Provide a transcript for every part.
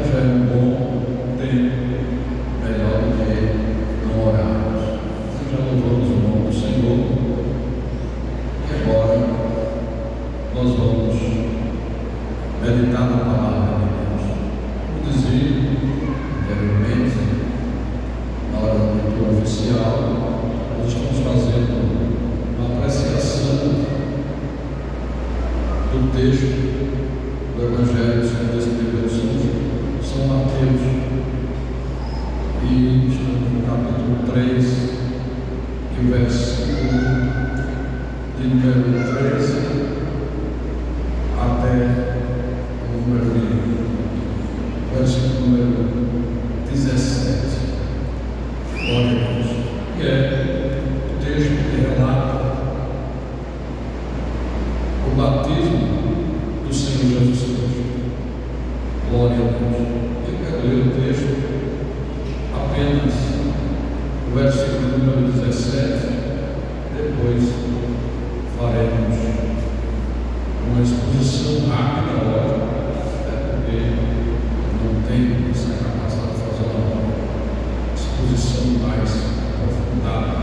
já é um bom tempo, melhor do que não orarmos. Já louvamos o nome do Senhor e agora nós vamos meditar na palavra de Deus. Como dizia anteriormente, na hora da leitura oficial, nós estamos fazendo uma apreciação do texto do Evangelho segundo escreveu São Mateus, e estamos no capítulo 3, e o versículo de número 13 até o versículo número 17. Glória a Deus. E é o texto que relata o batismo do Senhor Jesus Cristo. Glória a Deus. Eu quero ler o texto, apenas o versículo número 17, depois faremos uma exposição rápida, lógico, até porque não tenho essa capacidade de fazer uma exposição mais aprofundada.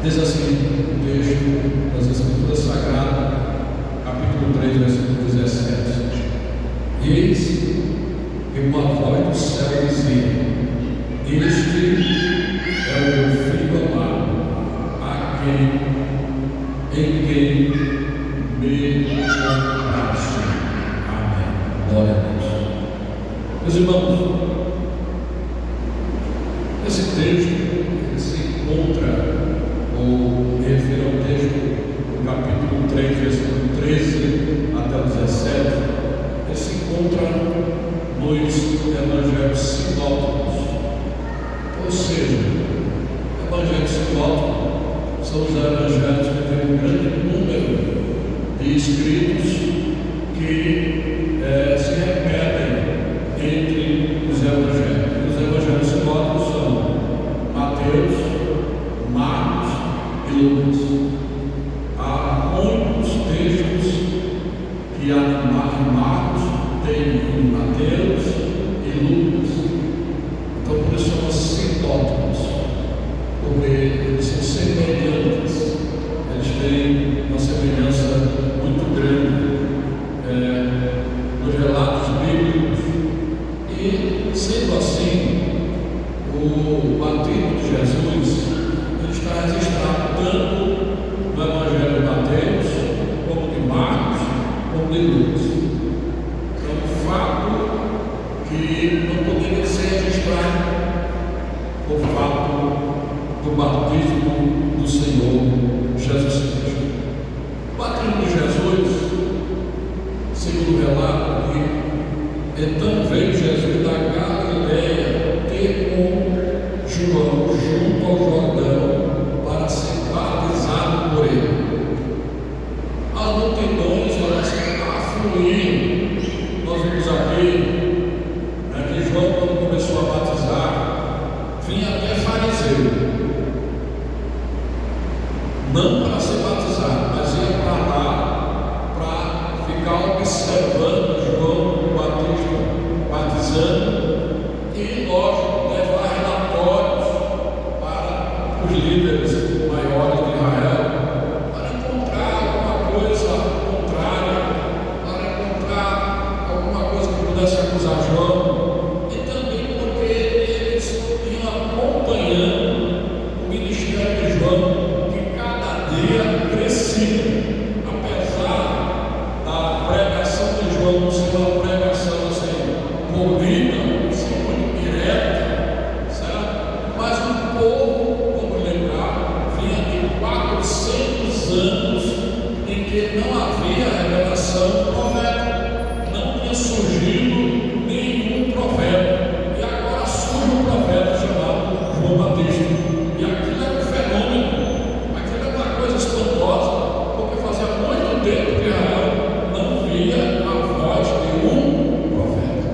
Diz assim o texto das Escrituras Sagradas, capítulo 3, versículo 17: Eis que uma voz do céu dizia: Este é o meu filho amado, em quem me compraste. Amém. Glória a Deus. Meus irmãos, esse texto ele se encontra, ou refere ao texto do capítulo 3, versículo 13 até o 17, ele se encontra nos evangelhos sinóticos. Ou seja, evangelhos sinóticos são os evangelhos que têm um grande número de escritos que se repetem entre os evangelhos. Os evangelhos sinóticos são Mateus, Marcos e Lucas. Há muitos textos que há em Marcos, tem em Mateus e Lucas. Então por isso são sinóticos, porque eles são semelhantes, eles têm uma semelhança muito grande nos relatos bíblicos. E sendo assim, o batismo de Jesus ele está registrado tanto no Evangelho de Mateus, como de Marcos, como de Lucas. Então, um fato que não poderia ser registrado, o fato do batismo do Senhor Jesus Cristo. O batismo de Jesus, segundo o relato aqui, então veio Jesus da Galileia ter com João junto ao Jordão para ser batizado por ele. As multidões afluíram. Nós vimos aqui que João, quando começou a batizar, vinha até fariseu, não para ser batizado, mas ia para lá para ficar observando João Batista batizando e, lógico, levar relatórios para os líderes maiores de Israel, para encontrar alguma coisa contrária, para encontrar alguma coisa que pudesse acusar João, e também porque eles iam acompanhando o ministério de João, que cada dia crescia, apesar da pregação de João não ser uma pregação assim, corrida, assim, muito direta, certo? Mas o povo, como lembrar, vinha de 400 anos em que não havia revelação profética, não tinha surgido nenhum profeta, e agora surge um profeta chamado João Batista, e aquilo é um fenômeno, aquilo é uma coisa espantosa, porque fazia muito tempo que Israel não via a voz de um profeta.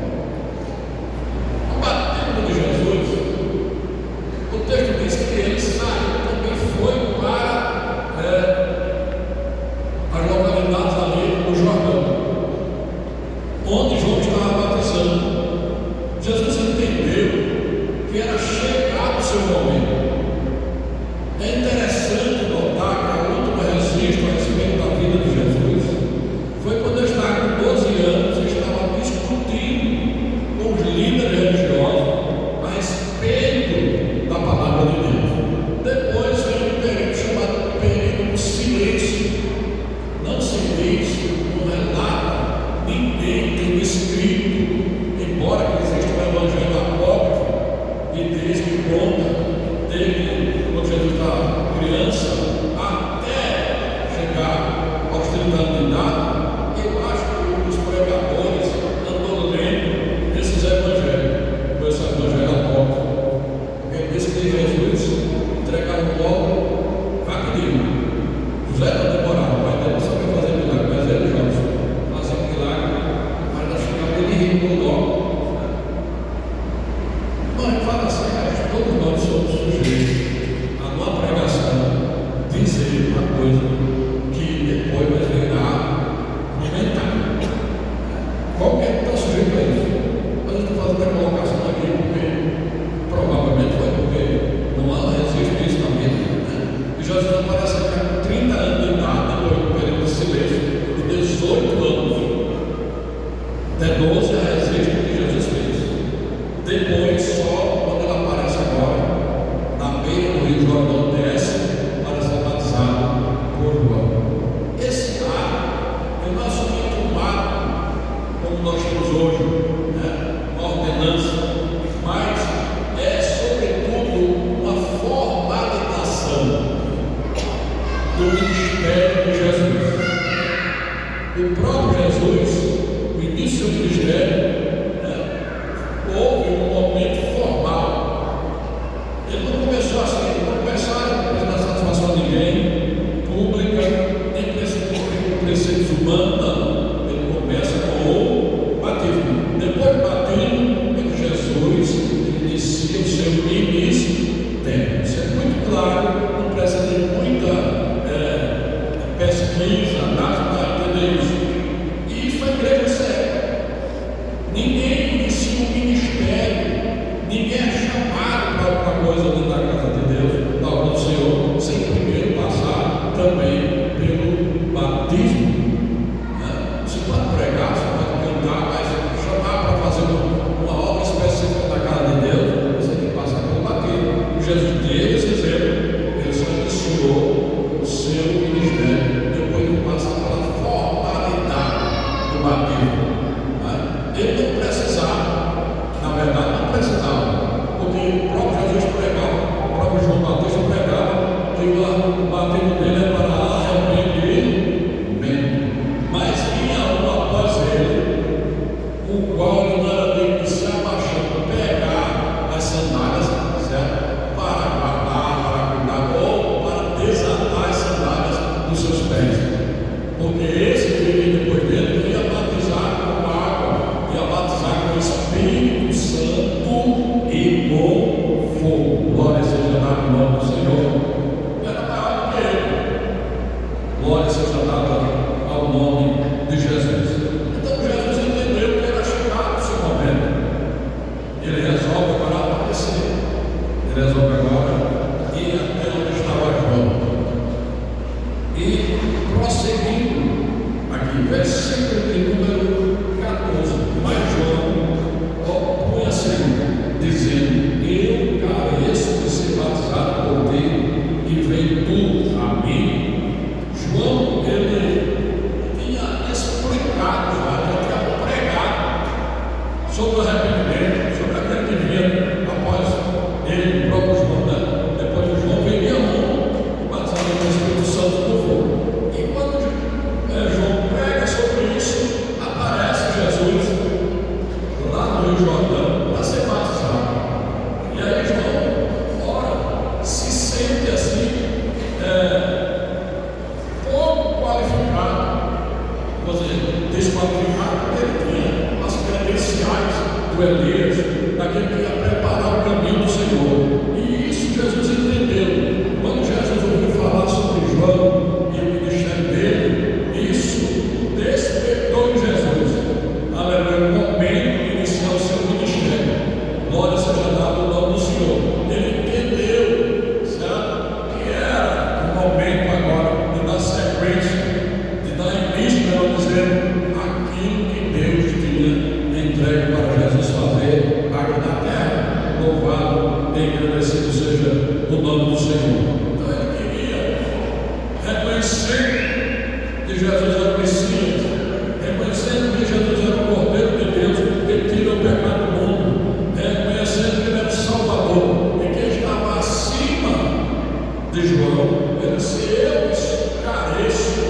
O batismo de Jesus, o texto diz que ele saiu, também foi para as localidades ali do Jordão, onde João estava batizando. batizando. Jesus entendeu que era chegado o seu momento. É interessante notar que a última registro a respeito da vida de Jesus foi quando ele estava com 12 anos e estava discutindo com os líderes religiosos a respeito da palavra de Deus. Depois veio um período chamado período do silêncio. Não se diz, não relata, ninguém tem escrito, embora que exista um evangelho apócrifo que diz que conta desde quando Jesus estava criança até chegar aos 30 anos de idade. Eu acho que um dos pregadores andou lendo esses evangelhos, esse evangelho apócrifo, porque disse que Jesus entregava logo rapidinho. José não demorava, o pai dele não sabia fazer milagre, mas ele já fazia um milagre, mas não chegava ele rindo logo. Mãe, fala assim, todos nós somos sujeitos a uma pregação dizer uma coisa que depois vai virar comentar. Qualquer está sujeito a isso. Mas eu estou fazendo a colocação aqui porque provavelmente foi porque não há registro disso na Bíblia, né? E Jesus aparece aqui com 30 anos de idade, depois do período de silêncio, de 18 anos, até 12 a registro que Jesus fez. Depois, só quando ele aparece agora, na beira do Rio Jordão, desce para ser batizado por João. Esse ato não é somente um ato como nós temos hoje, né? Uma ordenança, mas é sobretudo uma formalização do ministério de Jesus. O próprio Jesus, no início do ministério, houve um momento formal. Ele não começou assim, ele não começaram a dar satisfação a ninguém, pública, nem preceitos humanos, não. Ele começa com o batismo. Depois do batismo, Jesus inicia o seu ministério. Isso é muito claro, não precisa de muita pesquisa, análise para entender isso. E isso é igreja séria. Ninguém inicia um ministério, ninguém é chamado para alguma coisa dentro da casa de Deus, da obra do Senhor, sem primeiro passar também pelo batismo. Você pode pregar, você pode cantar, mas chamar para fazer uma obra específica na casa de Deus, você tem que passar pelo batismo. Jesus teve esse exemplo, ele só iniciou o seu ministério, depois de passar pela formalidade do batismo. Ele não precisava, na verdade não precisava, porque o próprio Jesus pregava, o próprio João Batista pregava que o batismo dele é para arrependimento, mas vinha um após ele, o qual ele não era digno de se abaixar, pegar as sandálias, certo? Para guardar, para cuidar, ou para desatar as sandálias dos seus pés, porque esse que vinha depois dele ia batizar com água, ia batizar com o Espírito Santo e com fogo. Glória seja dada no nome do Senhor. Era maior que ele. Glória seja dada ao nome de Jesus. Então Jesus entendeu que era chegado o seu momento. Ele resolve agora aparecer. Ele resolve agora ir até onde estava João. E prosseguindo aqui, versículo de número 14. Mas João opunha-se dizendo: eu careço de ser batizado por ti, e vem tu a mim. João, ele tinha explicado, já tinha pregado sobre o arrependimento, sobre aquele que vinha após ele, o próprio João, né? Depois de João veria um batizado com o Espírito Santo no fogo. E quando João prega sobre isso, aparece Jesus lá no Rio Jordão para ser batizado. E aí João, ora, se sente assim, pouco qualificado, vou dizer, desqualificado, porque ele tinha as credenciais do Elias, daquele que ia preparar o caminho do Senhor. E isso Jesus entendeu. Quando Jesus ouviu falar sobre João e o ministério dele, isso despertou em Jesus, aleluia, o momento de que Jesus era o Messias, reconhecendo que Jesus era o Cordeiro de Deus, que tira o pecado do mundo, reconhecendo que ele era o Salvador e que estava acima de João. Ele disse: eu careço,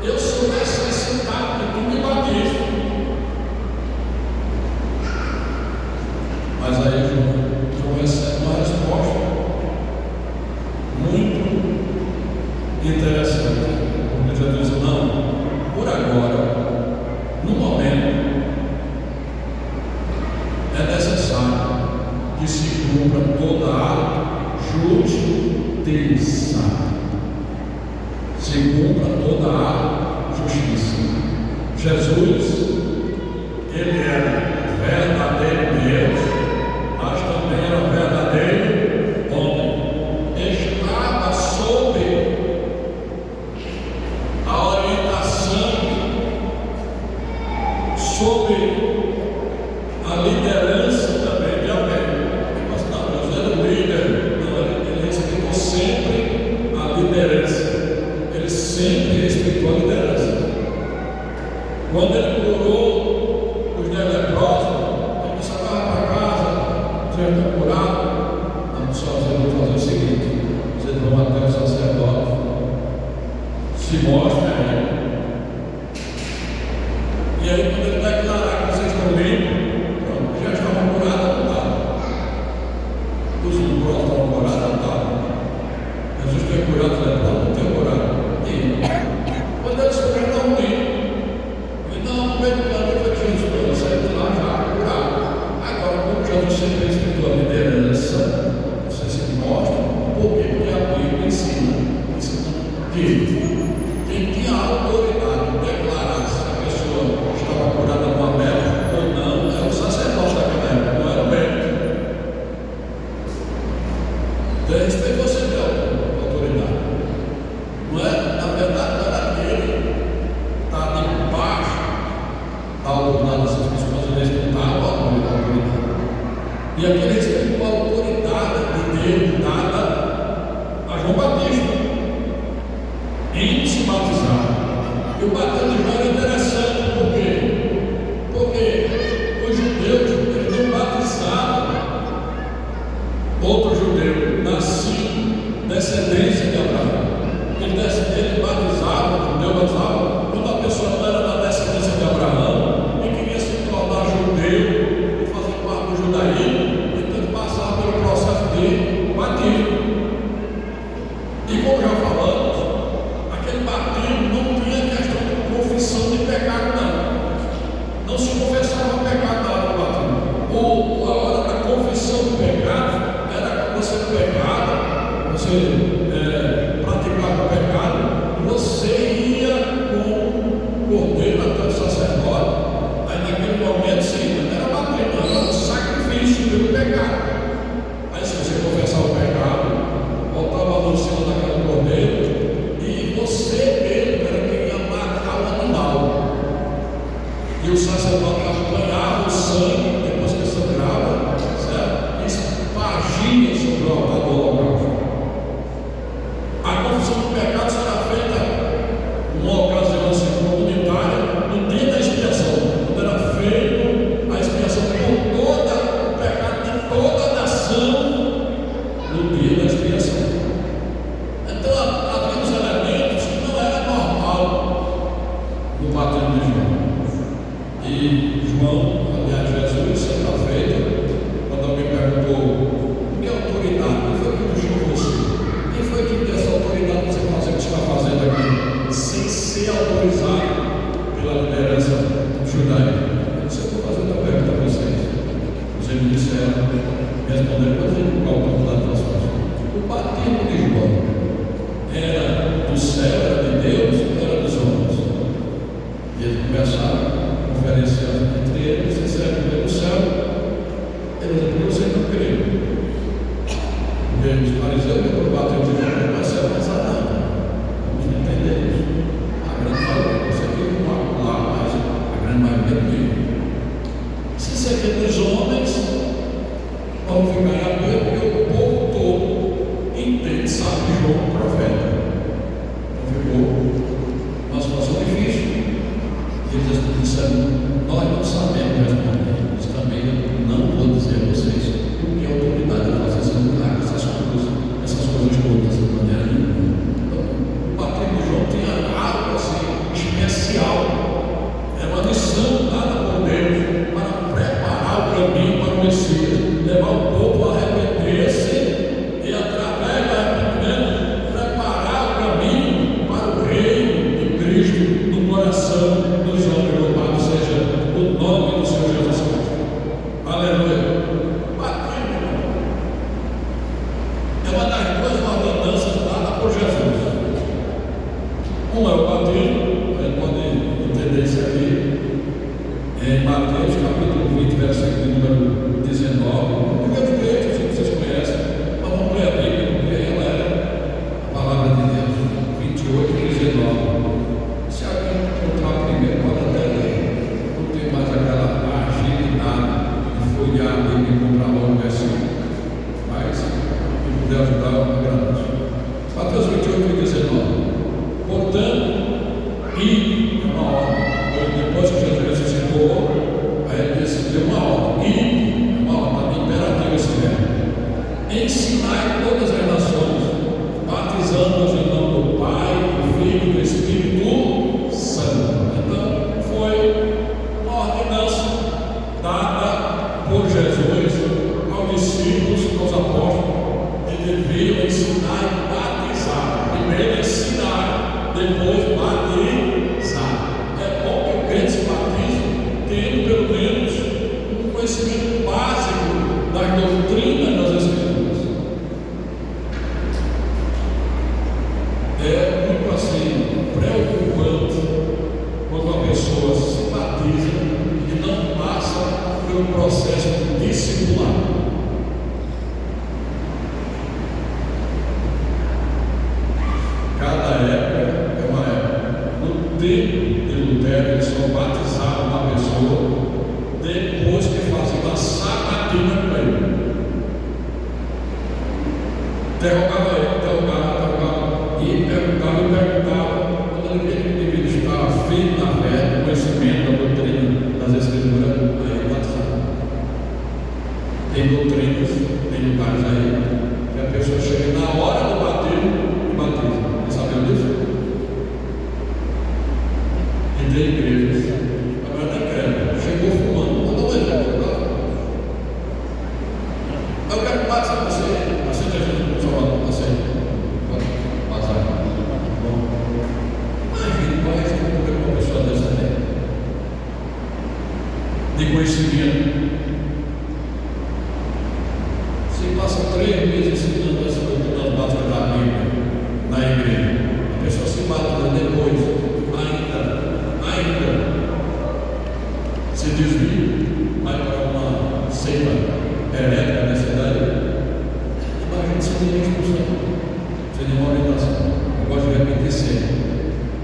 eu sou necessitado que tu me batizes. Mas aí João recebe uma resposta muito interessante, porque Jesus diz: não, por agora, no momento, é necessário que se cumpra toda a justiça. Se cumpra toda a justiça. Jesus, ele era verdadeiro Deus, mas também era verdadeiro homem. Estava sob a orientação, sob a liderança também de alguém. Mas não, Deus era o líder. Não, ele respeitou sempre a liderança. Ele sempre respeitou a liderança. Quando ele curou os 10 leprosos, ele disse: vai para casa, você já está curado. Não, só vocês vão fazer o seguinte: vocês vão até o sacerdote, se mostra a ele. E aí, quando ele declarar que vocês estão limpos, pronto, já estavam curados, não estavam. Os leprosos estavam curados, não estavam. Jesus tem curado os leprosos, não tem curado. E quando eles ficaram limpos, não, o meio do caminho foi que Jesus saiu de lá já curado. Agora, como Jesus sempre respeitou a liderança, você se mostra, por quê? Porque a Bíblia ensina que quem tinha a autoridade de declarar se a pessoa estava curada de uma lepra ou não era o sacerdote daquela época, não era o médico. Então, ele respeitou sempre a autoridade. Não é, na verdade, não era aquele que está debaixo da autoridade dessas pessoas, ele respeitava a autoridade. E aquele respeitou a autoridade de Deus dada a João Batista em se batizar. E o batismo de João é interessante, por quê? Porque os judeus, eles não batizavam outro judeu nascido, descendência de Abraão. Ele batizava, o judeu batizava, quando a pessoa não era da descendência de Abraão e queria se tornar judeu e fazer parte do judaísmo, então ele passava pelo processo de batismo. E como já falamos, aquele batismo não tinha questão de confissão de pecado, não. Não se confessava pecado na hora do batismo. A hora da confissão de pecado era quando você pecava, você praticava o pecado, você ia com o cordeiro até o sacerdote. Aí naquele momento, sim, não era batismo, era um sacrifício pelo pecado. Aí se você confessava o pecado, voltava no cima daquele cordeiro e você mesmo era quem ia matar o animal. E o sacerdote apanhava o sangue, depois que sangrava, certo? E espargia sobre o altar do holocausto. A confissão do pecado será feita numa ocasião assim, comunitária, no dia da expiação, quando era feita a expiação por todo o pecado de toda a nação, no dia da expiação. Então havia uns elementos que não era normal no batismo de João. E João, aliás, Jesus, certa feita, quando alguém perguntou: que autoridade? Quem foi que puxou você? Quem foi que deu essa autoridade para você fazer o que está fazendo aqui, sem ser autorizado pela liderança judaica? Eu disse: eu vou fazer uma pergunta para vocês. Vocês me disseram, responderam, mas ele qual a autoridade das coisas? O batismo de João era do céu, era de Deus, era dos homens? E eles começaram a conferenciar entre eles: se é do céu, eles não sei não creio. Porque os fariseus que bateram de João para o céu, mas não. Vamos entender isso. A grande maioria, você viu lá, mas a grande maioria não. Se isso aqui é dos homens, vamos ficar em apoio, porque o povo todo entende, sabe, de João, profeta. Então ficou uma situação Mateus capítulo 20, versículo número 19, o primeiro texto, que vocês conhecem, mas vamos ler a Bíblia, porque ela é a palavra de Deus, 28 e 19. Se alguém encontrar primeiro, pode até ler, não tem mais aquela agilidade de folhear a Bíblia e encontrar logo o versículo, mas se puder ajudar, eu agradeço. Mateus 28 e 19. Portanto, e uma ordem. Depois que Jesus ressuscitou, aí ele disse: deu uma ordem. E uma ordem imperativa esse verbo. Ensinai todas as nações, batizando-os em nome do Pai, do Filho e do Espírito Santo. Então, foi uma ordenança dada por Jesus aos discípulos, aos apóstolos, que deviam ensinar e batizar. Primeiro ensinar, depois batizar. É bom que o crente se batize tendo pelo menos um conhecimento básico das doutrinas das Escrituras. É muito assim preocupante quando uma pessoa se batiza e não passa pelo processo discipular. Cada época é uma época. No tempo de Lutero, eles só batizavam uma pessoa depois que fazia uma sabatina com ele. Interrogava ele, e perguntava. Quando ele via que o indivíduo estava firme na fé, no conhecimento da doutrina das Escrituras, aí ele batizava. Tem doutrinas, tem lugares aí que a pessoa chega na hora do batismo e batiza. Vocês sabiam disso? E tem igrejas, agora nem crente, chegou fumando, mandou um exemplo, eu quero batizar você, aceita Jesus como Salvador, aceita, pode batizar. Imagina qual é a estrutura que uma pessoa dessa tem, de conhecimento. Se passa 3 meses ensinando essa doutrina básica da Bíblia na igreja, a pessoa se batiza depois, ainda se desvia, vai para uma seita herética nessa cidade. Imagina sem nenhuma instrução, sem nenhuma orientação. Eu gosto de repetir sempre: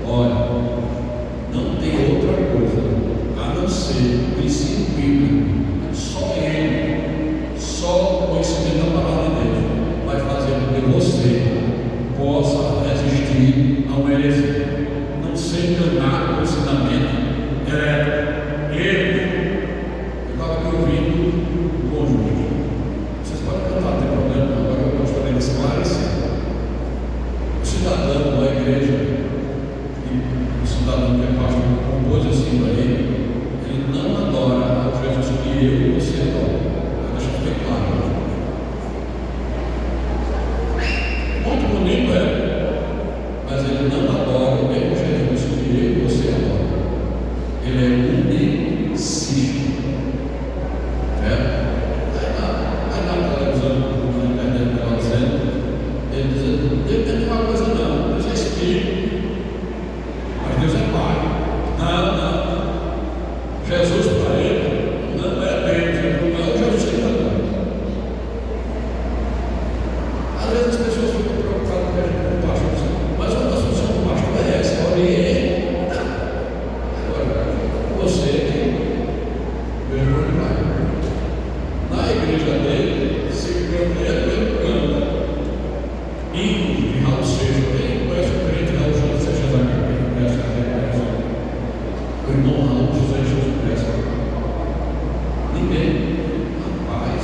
olha, não tem outra coisa a não ser o ensino bíblico. Só ele, só o conhecimento da palavra de Deus vai fazer com que você possa resistir a uma heresia. Não ser enganado pelo ensinamento herético. Eu estava aqui ouvindo o conjunto. Vocês podem cantar, não tem problema, agora eu gostaria de esclarecer. O cidadão da igreja, o cidadão que é pastor, compôs assim para ele não adora ao Jesus que eu e você adora. Deixa eu ficar claro. Muito bonito mas ele não adora o mesmo Jesus que eu e você adora. Ele é unicista. Aí na televisão, na internet, ela dizendo, ele dizendo: Deus não é uma coisa não, Deus é Espírito, mas Deus é Pai. Não. Jesus para ele não é Deus, não é o Jesus que está dando. Às vezes as pessoas ficam preocupadas com a gente como pastor, mas a função do pastor é essa, orientar. Agora, você vergonha de Pai. Na igreja dele, se canta, ele canta hinos de Raul Seixas. Quem conhece o crente de Raul Seixas aqui? Quem conhece aqui? O irmão Raul Seixas conhece? Ninguém. Rapaz,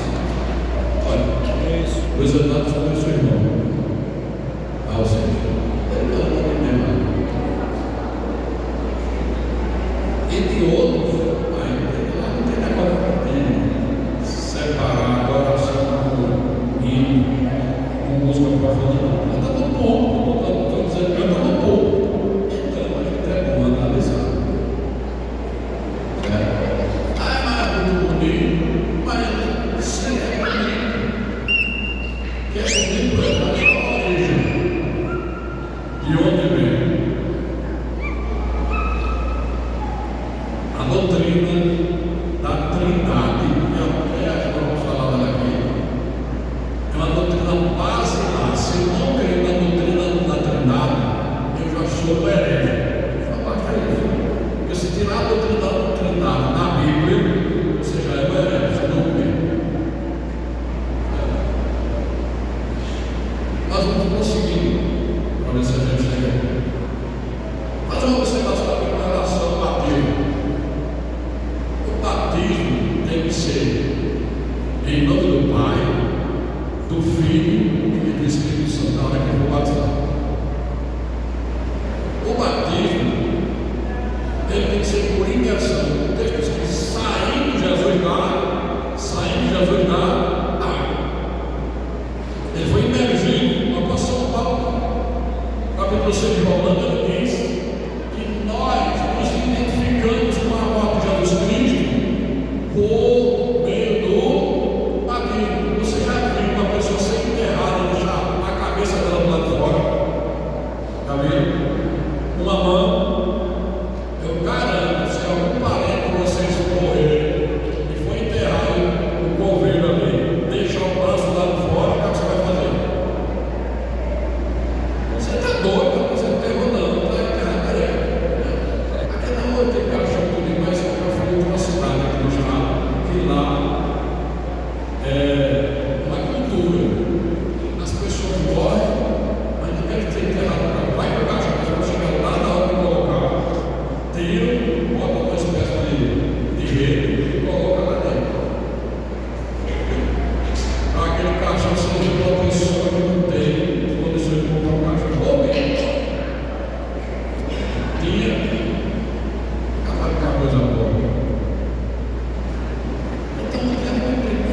olha, os andados com o seu irmão Raul Seixas. Ele canta mesmo. E de outros, não tem negócio de separar a adoração com hino, com música profana. Está no ponto, estou dizendo que está no ponto. Então a gente é bom analisar. Mas é muito bonito, mas sem é bonito. Que é bonito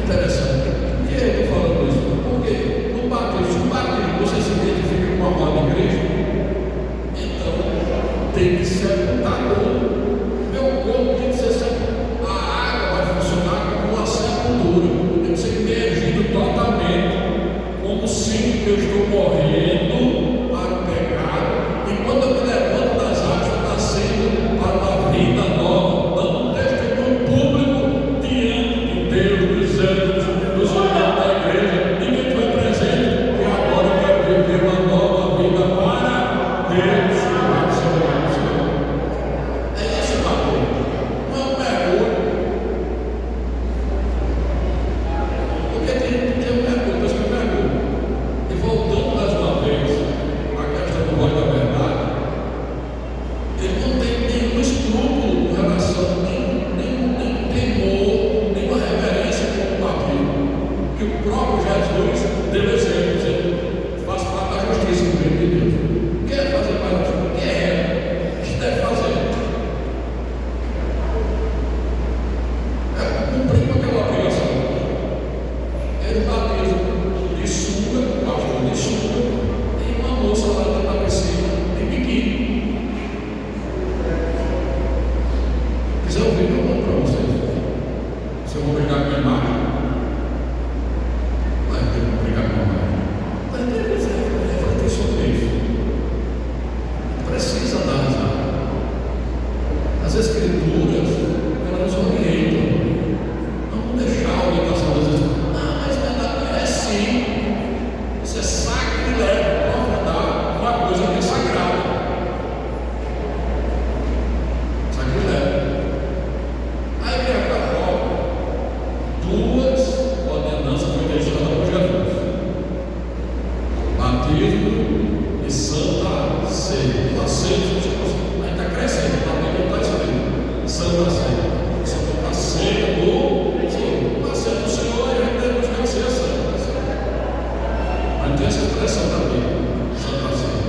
interessante. Por que eu estou falando isso? Porque no batismo, você se identifica com a amada igreja, então tem que sepultar todo. Meu corpo tem que ser sepultado. A água vai funcionar como uma sepultura, tem que ser imergido totalmente, como se eu estou morrendo para o pecado, e quando eu me levanto das águas, estou nascendo para uma vida nova, dando um testemunho público diante de Deus, dos anjos, dos irmãos da igreja, ninguém foi presente, e agora eu quero viver uma nova vida para Deus. É isso, Mateus. Não é um mergulho. Porque tem um mergulho, mas que um mergulho. E voltando mais uma vez à questão do voz da verdade, ele não tem nenhum escrúpulo com relação, nenhum temor, nenhuma reverência com o batismo, que o próprio Jesus deu exemplo, dizendo: faz parte da justiça do reino de Deus. Quer fazer parte disso? Quer? Isso deve fazer. Cumprir com aquela obrigação. Ele batiza de sunga, o pastor de sunga, e uma moça lá dentro da piscina, de biquíni. Quiser ouvir, eu mando para vocês. Se eu vou brigar com a imagem, vai ter que brigar com a imagem. Mas tem que refletir sobre isso. Precisa analisar. As escrituras, elas nos orientam. Vamos deixar a orientação das escrituras. Não, mas não é assim. Isso é sacrilégio, confrontar uma coisa que é sagrada. Sacrilégio. A igreja católica, duas ordenanças foram deixadas por Jesus: batismo e santa ceia. A ceia, a gente está crescendo, a Bíblia não está escrito santa ceia. A ceia do Senhor, e a gente deve buscar a ceia santa. Mas tem essa expressão da Bíblia, santa ceia.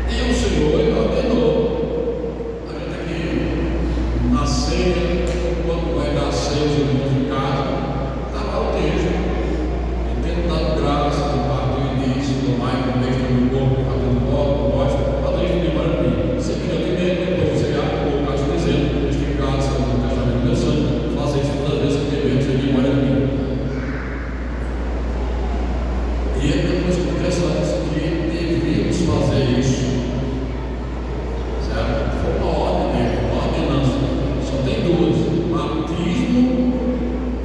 E o Senhor ordenou. A gente aqui na ceia, quando vai dar a ceia, os irmãos de casa, está lá o texto. E tendo dado graça do parto do início, do mais, do mês do corpo, fazendo voto, mostra, padrinho de memória de mim. Se que eu tenho depois você abre o caso dizendo: este caso, no casamento do meu santo, faça isso todas as vezes que devemos ter memória de mim. E ele depois começa a dizer que devíamos fazer isso. Certo? Foi uma ordem dele, uma ordenança. Só tem duas: batismo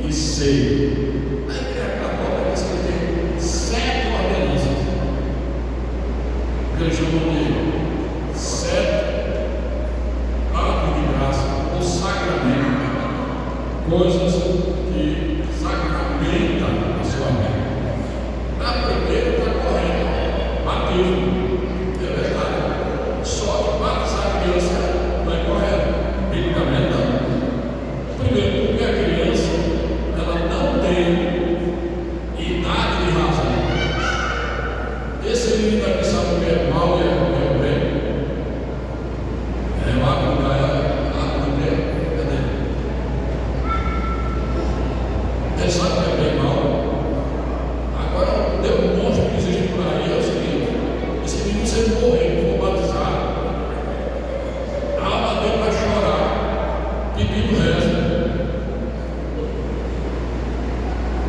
e ceia. A igreja católica diz que tem 7 ordenanças, que eles chamam de 7 atos de graça ou sacramento, coisas que sacramentam a sua vida. A primeira está correta: batismo. É verdade. Só que batizar a criança não é correto. Biblicamente não. Primeiro, porque a criança ela não tem idade de razão. Esse menino aqui sabe o que é mal e o bem. É o ato do bem. Ele sabe o que é bem e mal. Agora, o monstro que existe por aí é o seguinte: esse menino, se ele morrer, não for batizado, a alma dele vai chorar, pedindo rezo.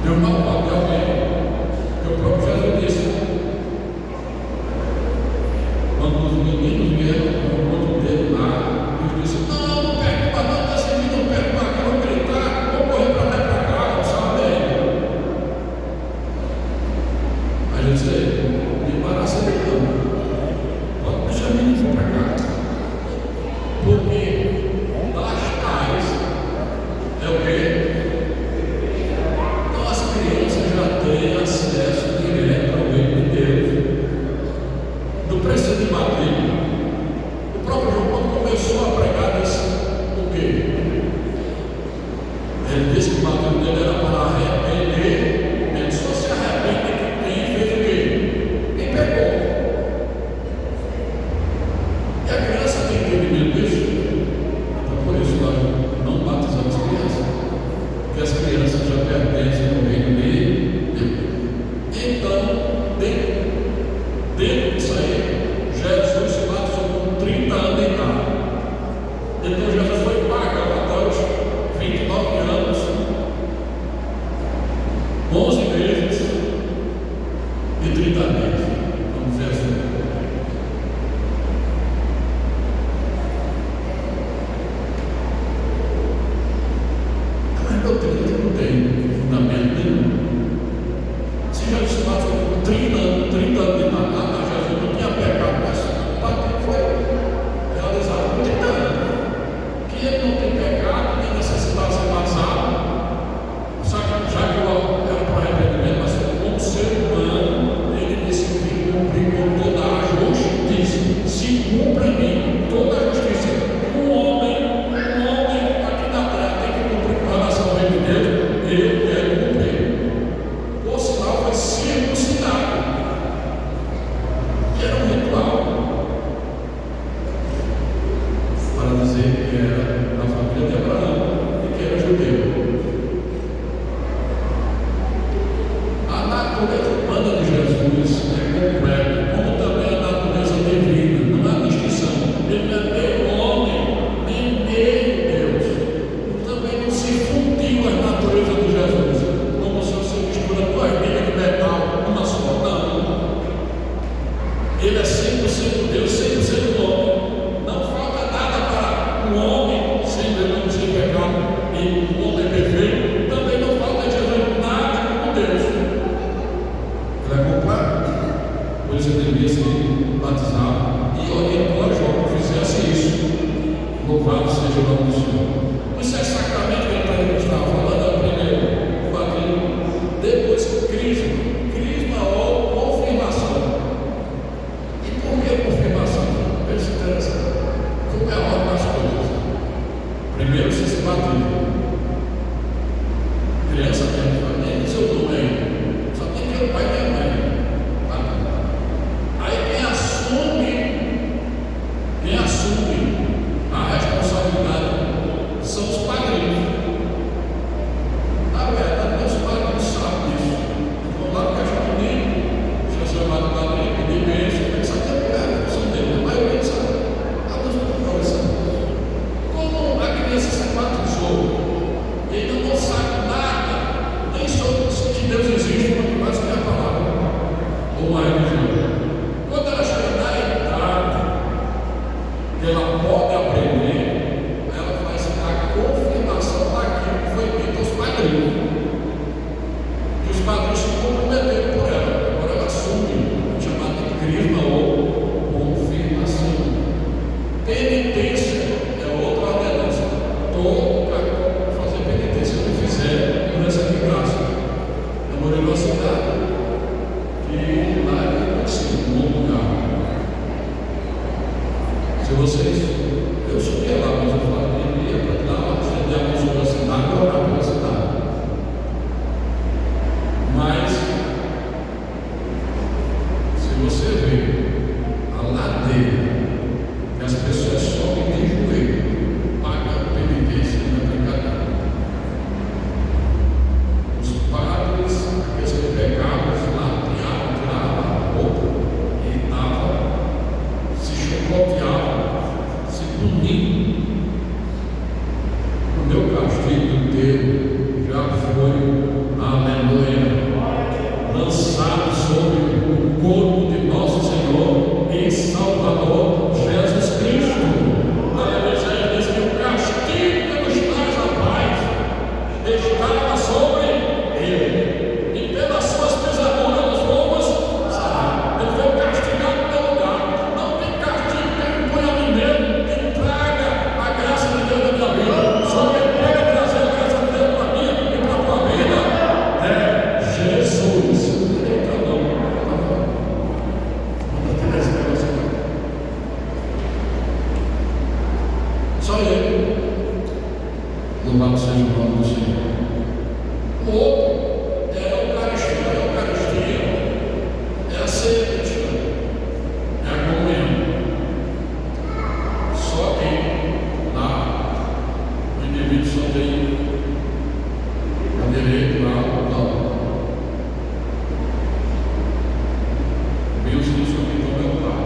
Deu mal de alguém, que o próprio Jesus disse. Quando os meninos vieram com o outro dedo lá, ele disse: não perca, não, esse menino não perca, que eu vou gritar, vou correr para lá e para cá, não sabe ainda. Aí eu disse: me embaraça de não. Pode deixar o menino vir para cá. Porque das tais é o quê? Então as crianças já têm acesso direto ao reino de Deus. Não precisa de batismo. O próprio João, quando começou a pregar, disse o quê? Ele disse que o batismo dele era para arrepender. Ele só se arrepende de quem fez o quê? Quem pecou. E a criança tem entendimento disso? Então por isso nós não batizamos crianças. Porque as crianças já judeu. A natureza humana de Jesus é completa, como também a natureza divina, não há distinção. Ele não é nem homem, nem Deus. Também não se fundiu a natureza de Jesus, como se você mistura duas milhas de metal, uma só. Não. Ele é 100% Deus, 100% homem. Não falta nada para um homem sem Deus, sem pecado, e um homem perfeito. Também não falta em Jesus nada como Deus. Ele é completo. Por isso ele devia se batizar e orientou a João que fizesse isso. Louvado seja o nome do Senhor. Isso é sacramento que ele estava falando. Primeiro, o batismo. Depois, crisma. Crisma ou confirmação. E por que confirmação? Isso é interessante. Como é a ordem das coisas? Primeiro você se batiza. Criança tem, nem seu nome aí. Só tem que ter o pai e a mãe. Aí quem assume a responsabilidade são os padrinhos. Na verdade, os padrinhos sabem disso. Vão lá porque acham bonito, já chamado padrinho, pedir bênção, ele sabe que é a função dele, a maioria sabe. Alguns não conversando. Como a criança se batizou, ele não sabe nada, nem sobre que Deus existe, quanto mais que a palavra, ou a religião. Quando ela chega na idade, ela pode aprender, ela faz a confirmação daquilo que foi dito aos padrinhos. Que os padrinhos se comprometeram por ela. Agora ela assume, chamada de crisma ou confirmação. Penitência é outra ordenança. Todo para fazer penitência que fizer, por essa de graça. Eu morei numa cidade que lá é assim, um bom lugar. Se vocês, eu subia lá, mas eu falava que ia para lá, estender a mão sobre a cidade, orar pela cidade. Mas, se você vê a ladeira, que as pessoas sobem de joelho, pagando penitência, não é brincadeira. Os padres, aqueles que pegavam, tiravam a roupa e estavam, se chicoteavam, se punindo. O meu castigo inteiro já foi, aleluia, lançado sobre o corpo de nosso Senhor e Salvador Jesus Cristo. Aleluia, já diz que o castigo que nos traz a paz estava sobre ele, e pelas suas pisaduras nós fomos sarados. Ele foi castigado no meu lugar. Não tem castigo que me põe a mim mesmo, que traga a graça de Deus na minha vida. Só quem pode trazer a graça de Deus para a minha e para a tua vida é Jesus. Só ele. Louvado seja o nome do Senhor. O outro é a Eucaristia. A Eucaristia é a ceia cristã, é a comunhão. Só que lá o indivíduo só tem o direito ao pão. Deus nos obrigou meu Pai.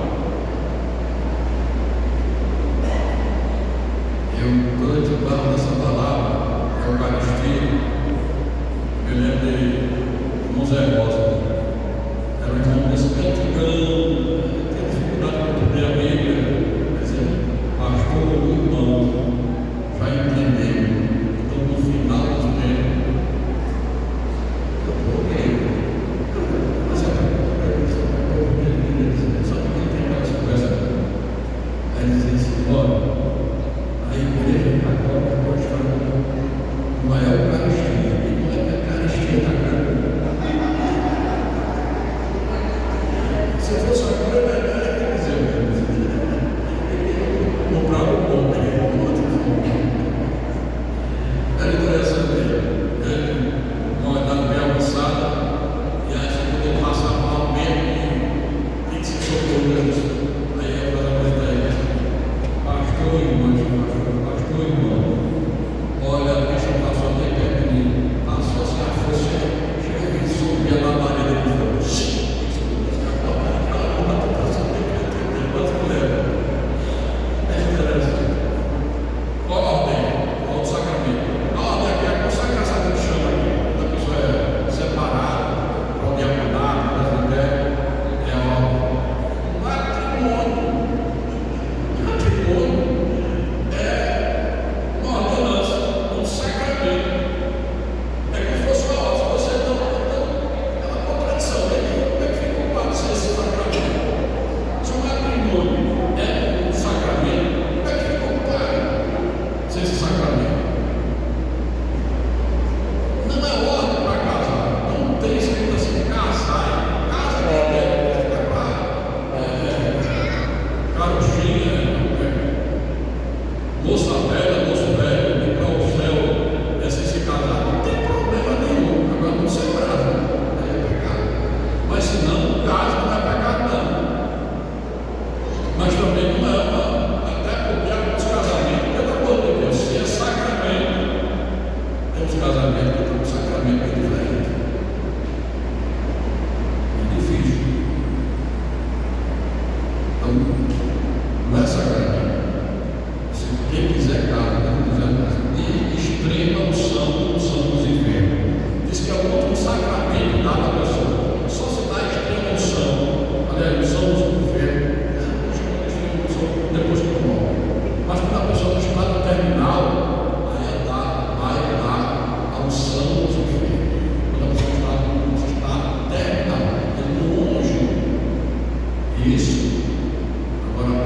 Quando eu te falo dessa palavra, Eucaristia, eu lembrei de irmão Zé Rosa. Era um irmão desse antigão, tinha dificuldade para entender a Bíblia. Quer dizer, pastor, irmão, já entendeu. Então, no final do tempo, eu coloquei. Mas é só que quem tem aquelas conversas, aí dizem assim: olha, a igreja católica não é a Eucaristia, e não é que a Eucaristia está grande. Se fosse não é ordem para casar. Não tem escrito assim, casar. Casa quem quer ficar carochinha, moça velha, moço velho, ir para o céu, se casar, não tem problema nenhum. Agora não ser bravo, aí é pecado. Mas se não, casa não é pecado não. Mas também não é até porque alguns casamentos, pelo amor de Deus, se é sacramento, tem uns casamentos que tem um sacramento bem diferente. É difícil. Então, não é sacramento. Se quem quiser casa, quem não quiser casa. E extrema unção dos enfermos. Diz que é o último sacramento dado à pessoa. Só se dá extrema unção. Aliás, unção dos enfermos. Depois que morre. Mas quando a pessoa está no terminal, aí vai dar a unção dos enfermos. Quando a pessoa está no terminal, é longe. Isso. Agora,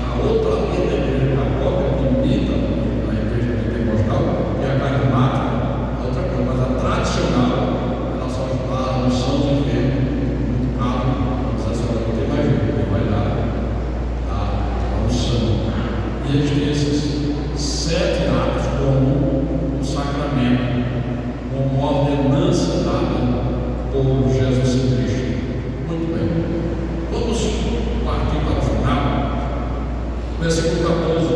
a outra linha da igreja católica que imita a igreja pentecostal é a carismática, a outra coisa, mas a tradicional, ela só está a unção dos enfermos, muito caro, não tem mais jeito, vai dar. E eles têm esses 7 atos como um sacramento, como uma ordenança dada por Jesus Cristo. Muito bem. Vamos partir para o final. Versículo 14.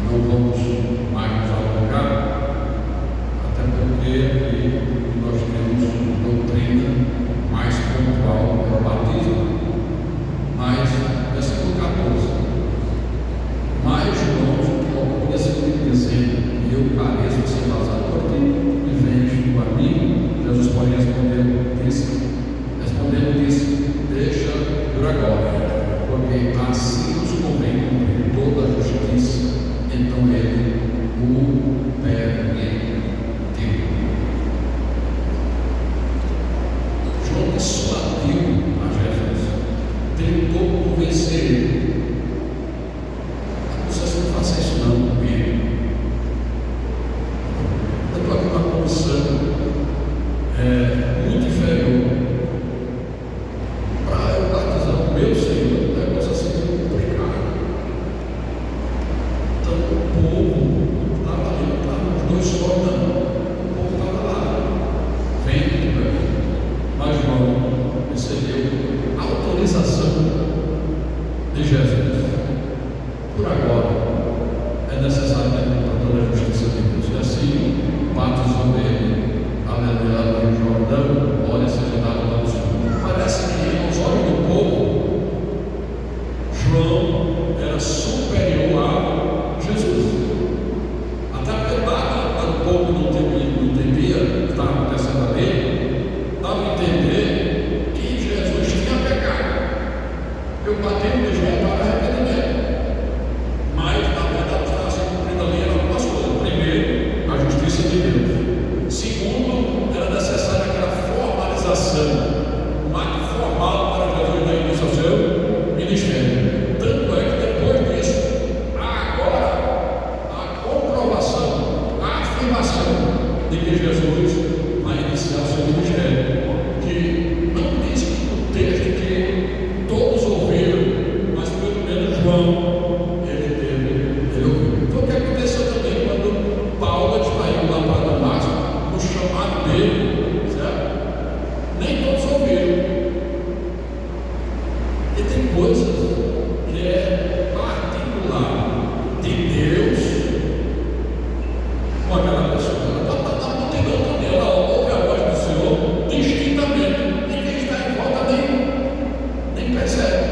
Não vamos mais nos alongar, até porque aqui nós temos doutrina mais pontual para o batismo. Mas, versículo 14: mas João procura-se dizendo, eu pareço ser vazado por ti, e vens tu a mim. Jesus, porém, respondendo, disse, deixa por agora, porque assim nos convém cumprir toda a justiça. Então ele o permitiu. João dissuadiu a Jesus, tentou convencer ele. Vocês não façam isso não comigo. Eu estou aqui numa condição muito inferior para eu batizar o meu Senhor. Um negócio assim muito complicado. Então o povo estava ali, não estava os dois só não. O povo estava lá, vendo, mas João recebeu autorização de Jesus. Por agora, é necessário ter toda a justiça de Deus. E assim, batizou ele, aleluia, no Jordão, glória seja dada ao Senhor. Parece que, aos olhos do povo, João era superior a Jesus. Até porque para o povo não entendia o que estava acontecendo ali, dava a entender que Jesus tinha pecado. Eu bati no desvio para arrependimento. Mas, na verdade, estava sendo cumprida ali algumas coisas. Primeiro, a justiça de Deus. Segundo, era necessária aquela formalização, um ato formal para Jesus dar início ao seu ministério. Tanto é que depois disso, agora a comprovação, a afirmação de que Jesus vai iniciar o seu ministério. Que não diz que o texto que todos ouviram, mas pelo menos João, ele ouviu. Foi o que aconteceu também quando Paulo saiu lá para Damasco, no chamado dele, certo? Nem todos ouviram. E tem coisas que é particular de Deus com aquela pessoa. A multidão também, ela ouve a voz do Senhor distintamente. E quem está em volta nem percebe.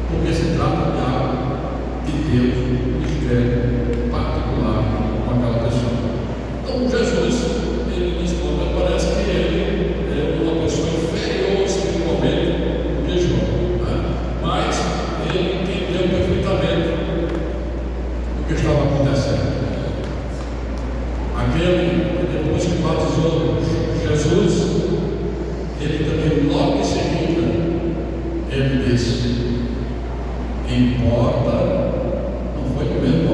Porque se trata de algo de Deus, um mistério particular com aquela pessoa. Então Jesus, ele nesse momento parece que ele é uma pessoa inferior espiritualmente do que João, né? Mas ele entendeu perfeitamente o que estava acontecendo. Aquele que depois que batizou Jesus, ele também logo em seguida, ele disse, importa, não foi o mesmo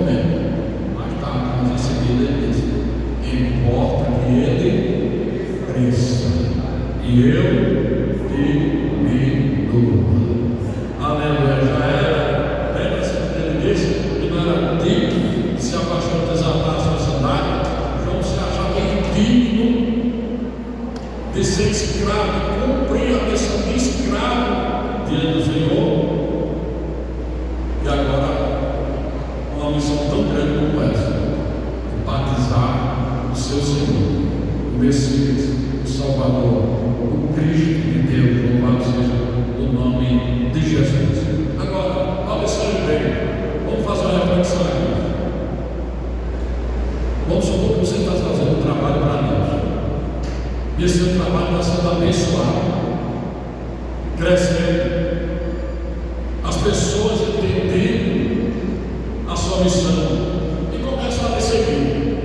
ser escravo, cumprir a missão de escravo diante do Senhor. E agora, uma missão tão grande como essa, batizar o seu Senhor, o Messias, o Salvador, o Cristo de Deus, louvado seja o nome de Jesus. Agora, observe bem, vamos fazer uma reflexão aqui. Vamos supor que você está fazendo um trabalho para Deus, e esse seu trabalho está sendo abençoado, crescendo, as pessoas entendendo a sua missão e começam a lhe seguir.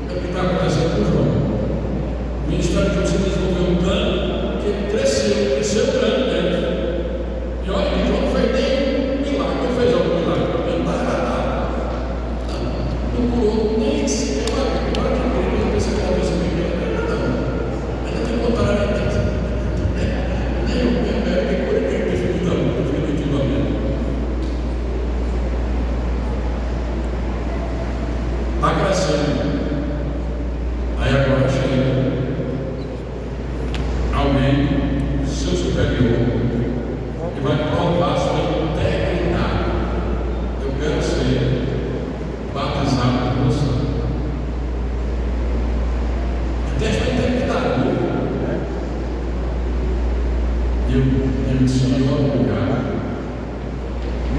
É o que está acontecendo com o João. O Ministério de Justiça desenvolveu um plano que ele cresceu grande dentro. E olha que João não fez nenhum milagre, não fez algum milagre, não nada. Não curou nem sequer uma gripe. Agora que curou, não pensa que ela pensa pequena, não. Ainda tem contrário a Deus. Nem o médico que cura quem definitivamente. Está crescendo. Aí agora chega alguém, seu superior, que vai provar sua integridade. Eu quero ser batizado por você. Teste a integridade, E eu disse, Senhor, obrigado.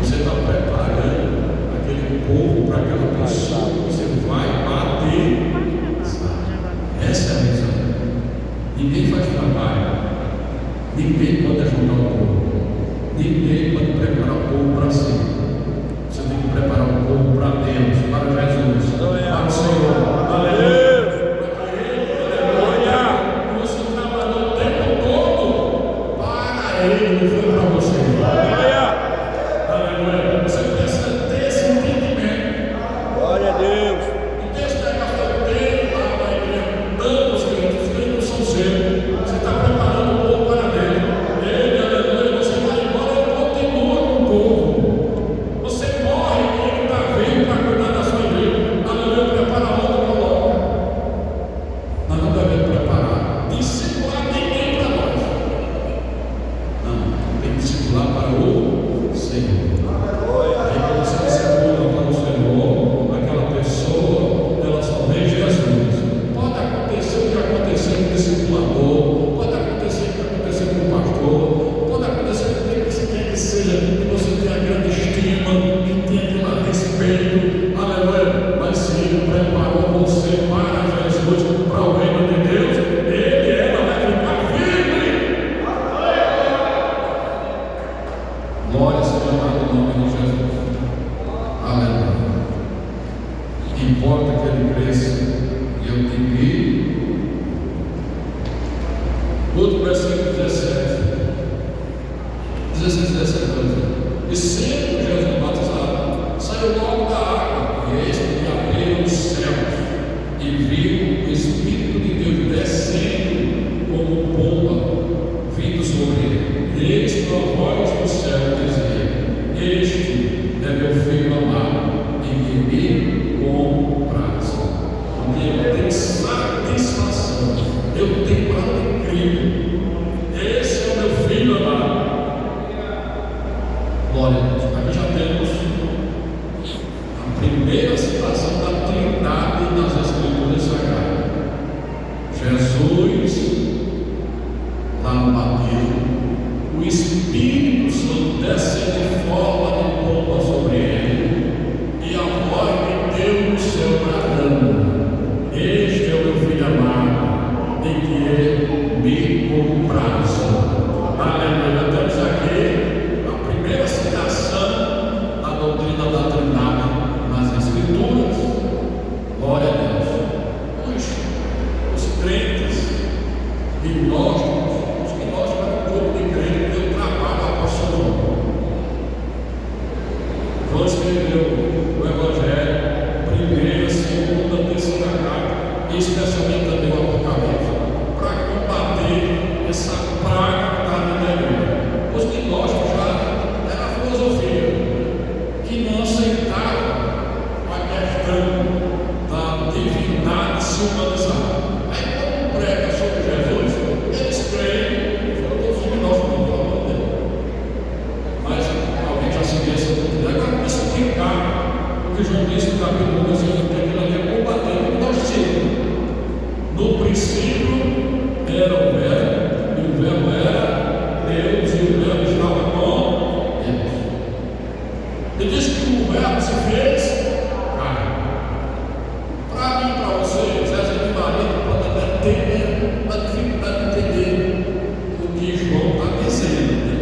Você está preparando aquele povo para aquela pessoa que você vai bater. Essa é a visão. Ninguém faz trabalho, ninguém pode ajudar o povo, ninguém pode preparar o povo para si. Você tem que preparar o povo para Deus, para Jesus, para o Senhor. Aleluia! Você trabalhou o tempo todo para Ele, não foi para você. Aleluia! Você precisa ter esse entendimento. Glória a Deus. Não tem esse negócio de ter lá na igreja tantos crentes não são seus. Você está preparando o povo para Deus. Ele, aleluia, você vai embora e continua com o povo. Você morre e ele está vivo para cuidar da sua igreja. Aleluia, prepara outro e coloca. Nós não devemos preparar, discipular ninguém para nós. Não, tem que discipular para o Senhor. Aí quando você discipula para o Senhor, aquela pessoa, ela só vê Jesus. Pode acontecer o que aconteceu com o discipulador, pode acontecer o que aconteceu com o pastor, pode acontecer o que quer que seja, que você tenha grande estima, que tenha aquele respeito, aleluia. Mas se Ele preparou você para Jesus, para o reino de Deus, ela vai ficar firme. Glória seja dada em nome de Jesus. Aleluia. Importa que ele cresça e eu tenho que ir. Outro versículo 17. 16, 17. E sendo Jesus batizado, saiu logo da água, e eis que abriram os céus, e viu o Espírito de Deus descendo como pomba, vindo sobre ele. E eis que uma voz do céu dizia: Este é meu filho amado, em que me comprazo. Porque eu tenho satisfação, eu tenho alegria. Esse é o meu filho amado. Glória a Deus. Aqui já temos a primeira citação da Trindade nas Escrituras Sagradas. Jesus, lá no batismo, o Espírito Santo descendo em forma de pomba sobre ele, e a voz de Deus no céu bradando: Este é o meu filho amado, em que ele me comprazo. Aleluia. Temos aqui a primeira citação da doutrina da Trindade nas Escrituras. Glória a Deus. Os crentes gnósticos, os gnósticos eram um grupo de crentes que deu trabalho ao apóstolo João escreveu o Evangelho, primeira, segunda, terceira carta, e especialmente também o Apocalipse, para combater essa praga que está na igreja. Os gnósticos já era a filosofia que não aceitava a questão da divindade se humanizar. Aí, quando prega sobre Jesus, Porque João disse no capítulo 11 que aquilo ali é combatendo o nosso time. No princípio era o Verbo, e o Verbo era Deus, e o Verbo estava com Deus. Ele diz que o Verbo se fez carne. Para mim, para vocês, essa de Maria pode até ter uma dificuldade de entender o que João está dizendo, né?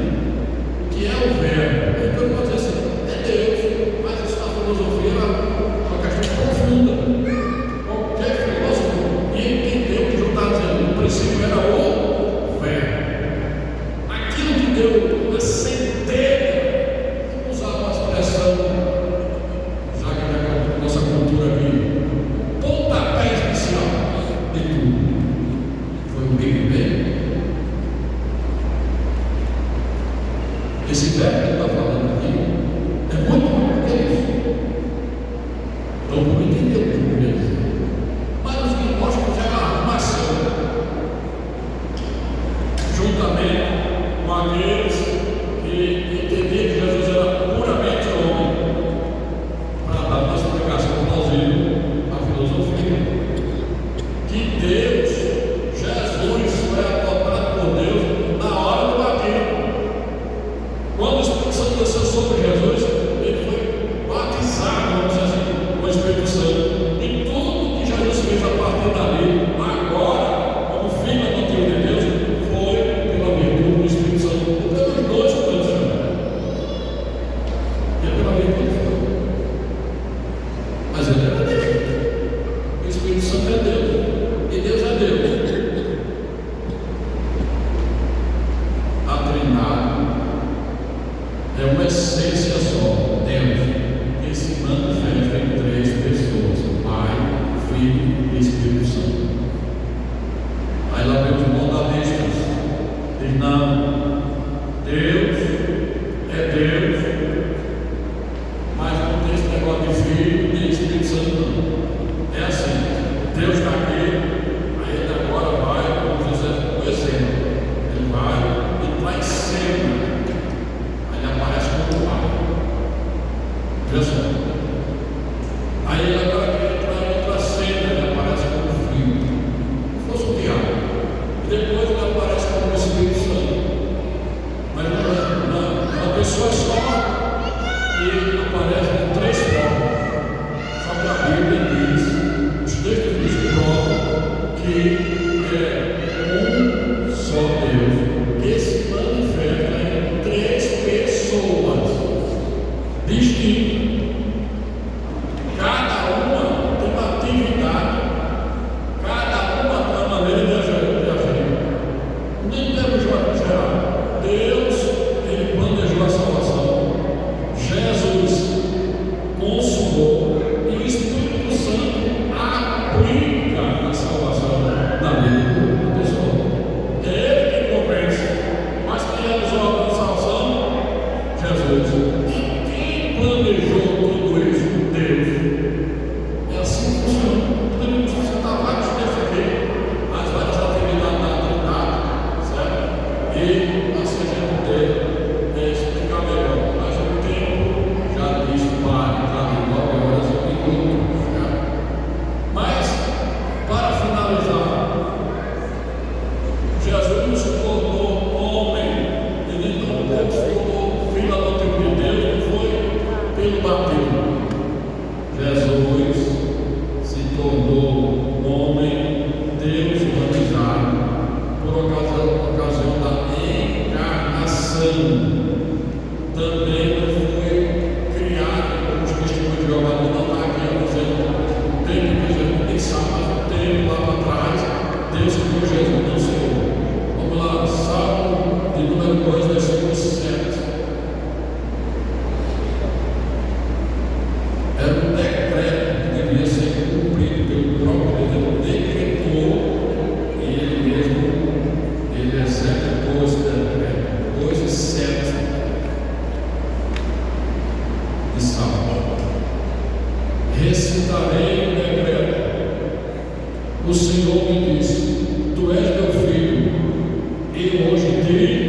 Que é o Verbo. Então ele pode dizer assim, é Deus, mas isso na filosofia é uma questão profunda. Qualquer filósofo ia entender o que João está dizendo. No princípio era o Verbo. Aquilo que deu a centelha, vamos usar uma expressão, já que é a nossa cultura aqui, pontapé inicial de tudo. Foi o Big Bang. Esse verbo que está falando aqui é muito maior que isso. Então, vamos entender o que eu queria dizer. Mas os gnósticos é uma arrumação, juntamente com aqueles que entendiam que Jesus era puramente homem, para dar uma explicação plausível à filosofia. Que Deus, Jesus, foi adotado por Deus na hora do batismo. Quando o Espírito Santo desceu sobre Jesus, ele foi batizado, vamos dizer assim, com o Espírito Santo. E tudo que Jesus fez a partir dali, agora, como filho adotivo de Deus, foi pela virtude do Espírito Santo. Ou pelos dois que Deus chama. E é pela virtude que foi. Mas ele era Deus. O Espírito Santo é Deus. E Deus é Deus. A Trindade é uma essência só, Deus, que se manifesta em três pessoas: Pai, Filho e Espírito Santo. Aí lá vem os modalistas, diz não, Deus é Deus, mas não tem esse negócio de Filho nem Espírito Santo não. É assim, Deus está aqui, aí ele agora vai, vamos dizer, o exemplo, ele vai e traz cena. Ele aparece como pai. Veja só. Aí ele agora quer entrar em outra cena, ele aparece como filho. Se fosse o diabo. E depois ele aparece como Espírito Santo. Mas uma pessoa só que aparece de três formas. Só que a Bíblia diz, os textos nos provam que é um só Deus que se manifesta em três pessoas distintas. Cada uma tem uma atividade, cada uma tem uma maneira de agir. Nem temos geral. Deus, ele planejou a salvação. Jesus consumou e o Espírito Santo aplica a salvação na vida da pessoa. É ele que convence. Mas quem é os órgãos de salvação? Jesus. E quem planejou tudo isso? Deus. É assim que funciona. Podemos citar vários textos aqui, as várias atividades da Trindade, certo? E assim a gente poder explicar melhor. Mas o tempo já disse, pare, está 9 horas e minutos, certo? Mas, para finalizar, Jesus se tornou homem, e nem tão pouco se tornou filho adotivo de Deus, não foi pelo batismo. Jesus se tornou homem, Deus humanizado, por ocasião da encarnação. Também não foi criado, como os testemunhos de Jeová não está aqui dizendo o tempo que Jesus nem sabe, mas o tempo lá para trás, Deus criou Jesus, não Senhor. Vamos lá, Salmo de número 2, versículo 7. Era um decreto que devia ser cumprido pelo próprio Deus. Ele decretou e ele mesmo, ele executou esse decreto. 2 e 7 de Salmo. Recitarei o decreto. O Senhor me disse: Tu és meu filho, eu hoje te gerei.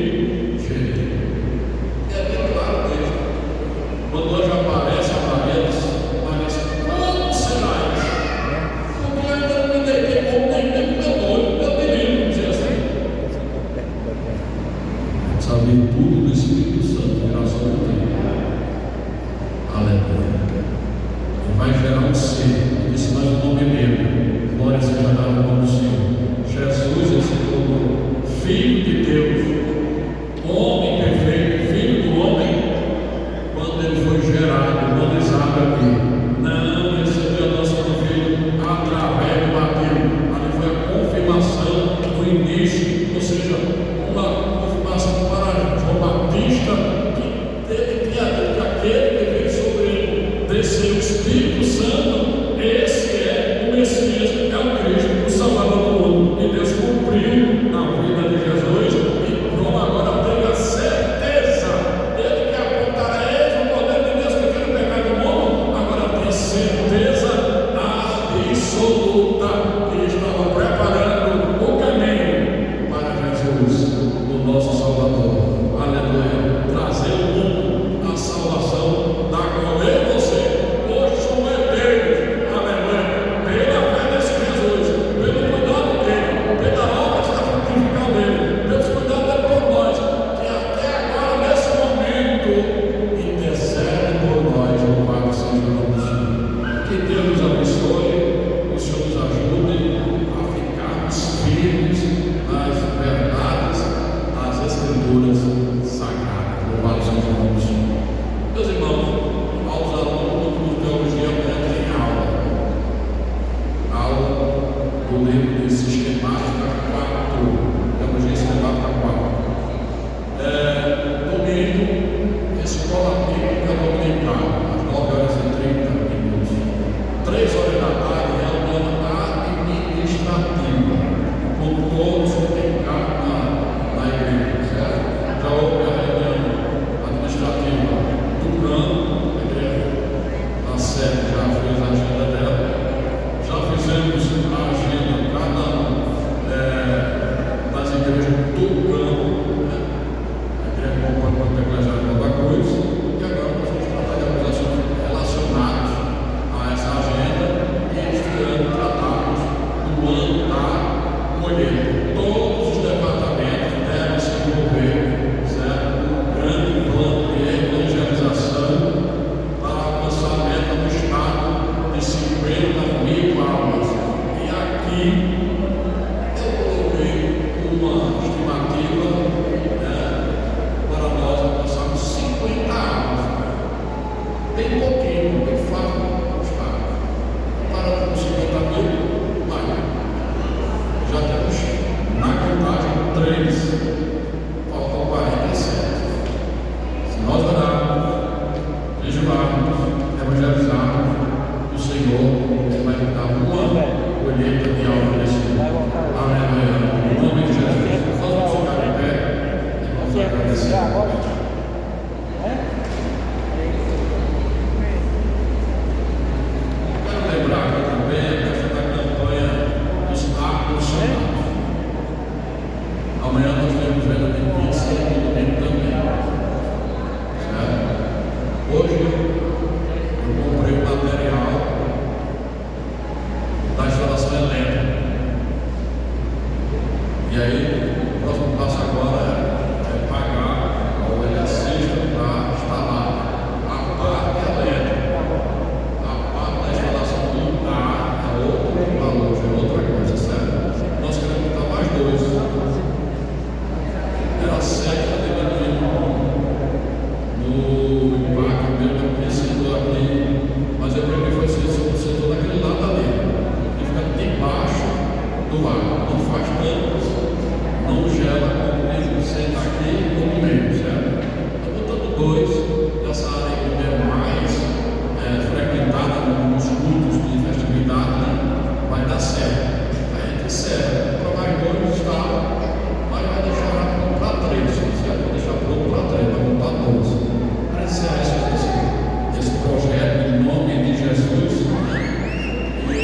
É bem claro mesmo. Quando hoje aparece a Maria si, disse, mas o nome dele, glória seja dada ao nome do Senhor. Jesus, ele se tornou Filho de Deus, homem perfeito, Filho do homem, quando ele foi gerado, humanizado aqui. Não recebeu a nossa filho através do batismo. Ali foi a confirmação do início, ou seja, uma confirmação para João Batista que aquele que veio sobre ele desceu o Espírito Santo. Esse é o Messias, é o Cristo, o Salvador do mundo. E Deus cumpriu na vida de Jesus. E Roma agora teve a certeza dele que apontará ele o poder de Deus que tira o pecado do mundo. Agora tem certeza absoluta que estava preparando o caminho para Jesus, o nosso Salvador. Aleluia. Trazer o mundo a salvação da qual eu e você hoje somos herdeiros. Aleluia. Pela fé nesse Jesus, pelo cuidado dele, pela obra sacrificial dele, pelos cuidados dele por nós, que até agora, nesse momento, intercede por nós. Louvado seja o nome do Senhor. Que Deus nos abençoe, o Senhor nos ajude a ficarmos firmes nas verdades das Escrituras sagradas. Louvado seja o nome do Senhor. Meus irmãos, aos alunos do Teologia amanhã tem aula do livro de Sistemática 4, Teologia Sistemática 4. Domingo, Escola Bíblica Dominical, às 9h30. 3 horas da tarde, reunião administrativa, com todos que têm cargo na igreja, certo? Já houve a reunião administrativa do plano, a igreja, a sede já fez a agenda dela, já fizemos a agenda, cada das igrejas do plano, né? A igreja Companhia Eclesiástica Nova Cruz, e agora nós vamos tratar de alguns assuntos relacionados a essa agenda e estudando, tratarmos do ano da colheita. Todos os departamentos devem se envolver, certo? Um grande plano de evangelização para alcançamento do estado de 50.000 almas. E aqui eu coloquei uma estimativa, né, para nós alcançarmos 50 almas. Bem pouquinho, bem fácil no estado. Para os 50.000, vai. Já temos na contagem 3, faltam 47. Se nós orarmos, vigilarmos, evangelizarmos, o Senhor vai nos dar uma colheita de alma nesse mundo. Amém. Em nome de Jesus. Nós vamos ficar de pé e vamos agradecer. Quero lembrar aqui também a questão da campanha dos ar-condicionados. Amanhã nós temos venda de pizza e no domingo também. Certo? Hoje eu comprei o material da instalação elétrica. E aí, o próximo passo agora é pagar ao eletricista para instalar a parte elétrica. A parte da instalação do ar é outro valor, é outra coisa, certo? Nós queremos botar mais 2. Era 7 dividido no impacto mesmo que setor aqui, mas eu primeiro foi sobre o setor daquele lado ali, que fica debaixo do ar, não faz danos, não gela como mesmo senta aqui ou no meio, certo? Estou botando 2 nessa área que é mais frequentada nos cultos de festividade, né? Vai dar certo. Aí tem certo, para mais 2 está, mas vai deixar para 3, certo? Vai deixar pronto para 3, vai montar 12. Para encerrar esse projeto em nome de Jesus, e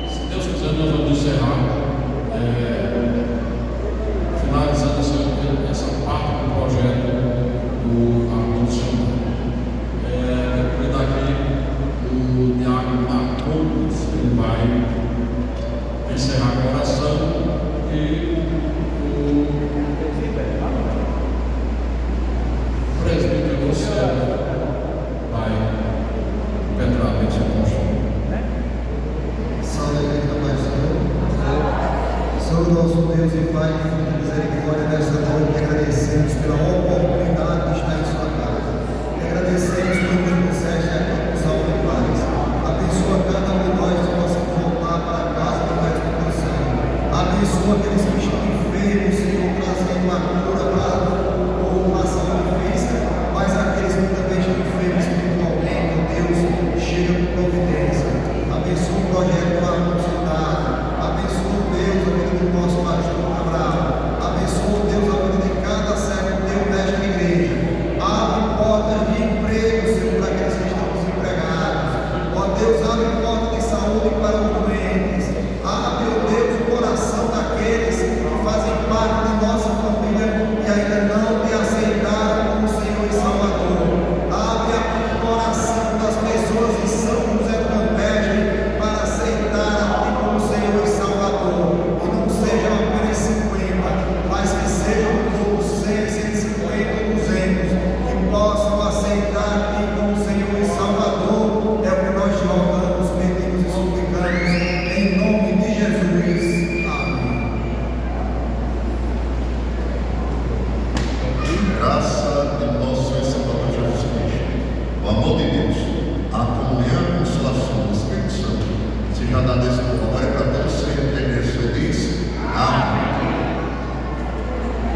se Deus quiser nós vamos encerrar, finalizando essa parte do projeto do ar-condicionado. Cuidar aqui o Diácono Marcos, ele vai encerrar a oração e o presbítero do céu vai impetrar a bênção. Deus e Pai,